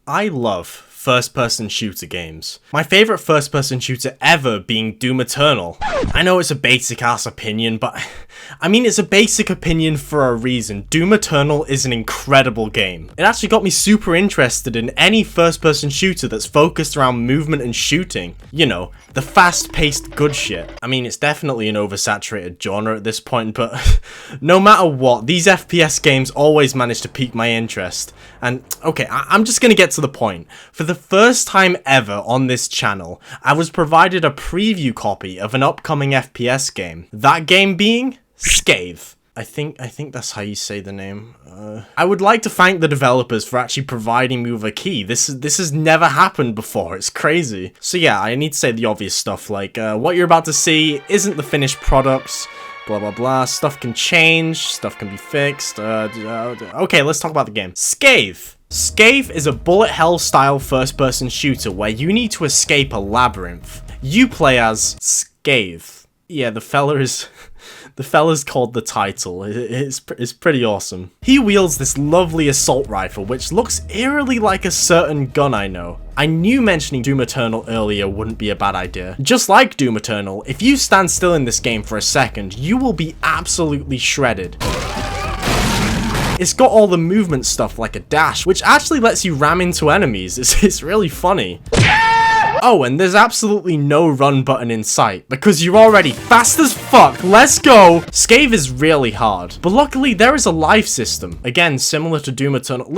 I love first-person shooter games. My favourite first-person shooter ever being Doom Eternal. I know it's a basic-ass opinion, but I mean it's a basic opinion for a reason. Doom Eternal is an incredible game. It actually got me super interested in any first-person shooter that's focused around movement and shooting. You know, the fast-paced good shit. I mean, it's definitely an oversaturated genre at this point, but no matter what, these FPS games always manage to pique my interest. And okay, I'm just gonna get to the point. For the first time ever on this channel, I was provided a preview copy of an upcoming FPS game. That game being Scathe. I think that's how you say the name. I would like to thank the developers for actually providing me with a key. This has never happened before. It's crazy. So yeah, I need to say the obvious stuff like what you're about to see isn't the finished products. Blah blah blah. Stuff can change. Stuff can be fixed. Okay, let's talk about the game. Scathe. Scathe is a bullet hell style first-person shooter where you need to escape a labyrinth. You play as Scathe. Yeah, the fella's called the title. It's pretty awesome. He wields this lovely assault rifle which looks eerily like a certain gun I know. I knew mentioning Doom Eternal earlier wouldn't be a bad idea. Just like Doom Eternal, if you stand still in this game for a second, you will be absolutely shredded. It's got all the movement stuff like a dash, which actually lets you ram into enemies. It's really funny. Oh, and there's absolutely no run button in sight, because you're already fast as fuck. Let's go! Scathe is really hard, but luckily there is a life system. Again, similar to Doom Eternal.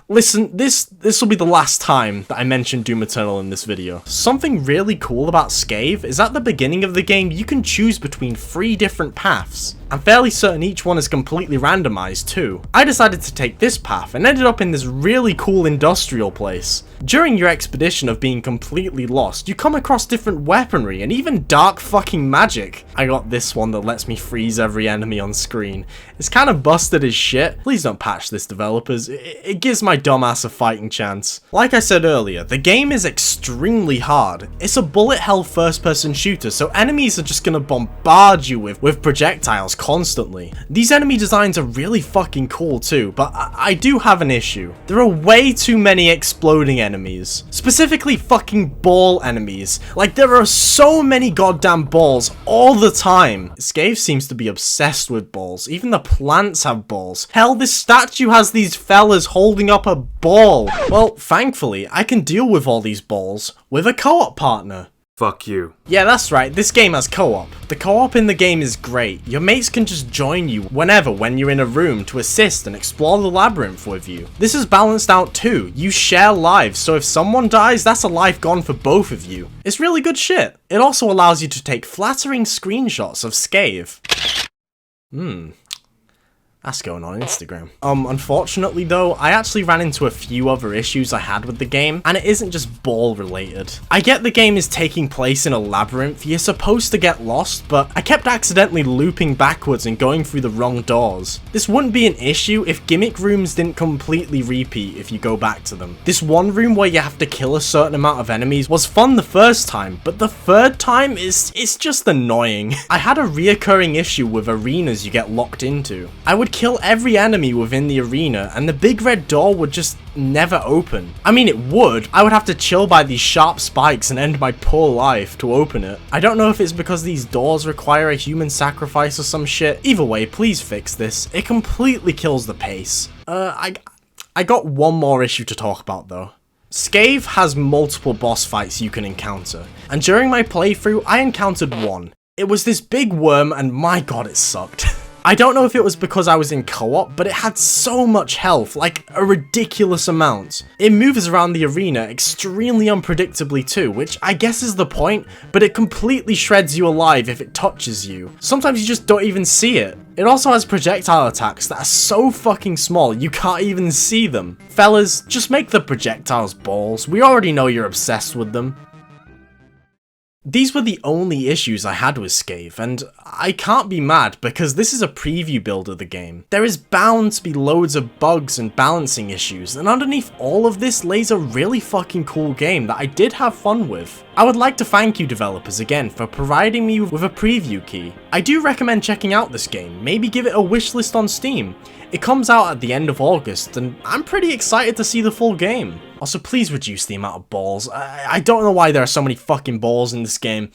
Listen, this will be the last time that I mention Doom Eternal in this video. Something really cool about Scathe is at the beginning of the game you can choose between 3 different paths. I'm fairly certain each one is completely randomized too. I decided to take this path and ended up in this really cool industrial place. During your expedition of being completely lost, you come across different weaponry and even dark fucking magic. I got this one that lets me freeze every enemy on screen. It's kind of busted as shit. Please don't patch this, developers. It gives my dumbass a fighting chance. Like I said earlier, the game is extremely hard. It's a bullet hell first person shooter, so enemies are just gonna bombard you with projectiles constantly. These enemy designs are really fucking cool too, but I do have an issue. There are way too many exploding enemies. Specifically fucking ball enemies. Like there are so many goddamn balls all the time. Scathe seems to be obsessed with balls. Even the plants have balls. Hell, this statue has these fellas holding up a ball. Well, thankfully, I can deal with all these balls with a co-op partner. Fuck you. Yeah, that's right, this game has co-op. The co-op in the game is great. Your mates can just join you whenever when you're in a room to assist and explore the labyrinth with you. This is balanced out too. You share lives, so if someone dies, that's a life gone for both of you. It's really good shit. It also allows you to take flattering screenshots of Scathe. That's going on Instagram. Unfortunately though, I actually ran into a few other issues I had with the game, and it isn't just ball related. I get the game is taking place in a labyrinth, you're supposed to get lost, but I kept accidentally looping backwards and going through the wrong doors. This wouldn't be an issue if gimmick rooms didn't completely repeat if you go back to them. This one room where you have to kill a certain amount of enemies was fun the first time, but the third time it's just annoying. I had a reoccurring issue with arenas you get locked into. I would kill every enemy within the arena and the big red door would just never open. I mean, it would. I would have to chill by these sharp spikes and end my poor life to open it. I don't know if it's because these doors require a human sacrifice or some shit. Either way, please fix this. It completely kills the pace. I got one more issue to talk about though. Scathe has multiple boss fights you can encounter, and during my playthrough I encountered one. It was this big worm and my god it sucked. I don't know if it was because I was in co-op, but it had so much health, like a ridiculous amount. It moves around the arena extremely unpredictably too, which I guess is the point, but it completely shreds you alive if it touches you. Sometimes you just don't even see it. It also has projectile attacks that are so fucking small you can't even see them. Fellas, just make the projectiles balls. We already know you're obsessed with them. These were the only issues I had with Scathe, and I can't be mad because this is a preview build of the game. There is bound to be loads of bugs and balancing issues, and underneath all of this lays a really fucking cool game that I did have fun with. I would like to thank you developers again for providing me with a preview key. I do recommend checking out this game, maybe give it a wishlist on Steam. It comes out at the end of August, and I'm pretty excited to see the full game. Also, please reduce the amount of balls. I don't know why there are so many fucking balls in this game.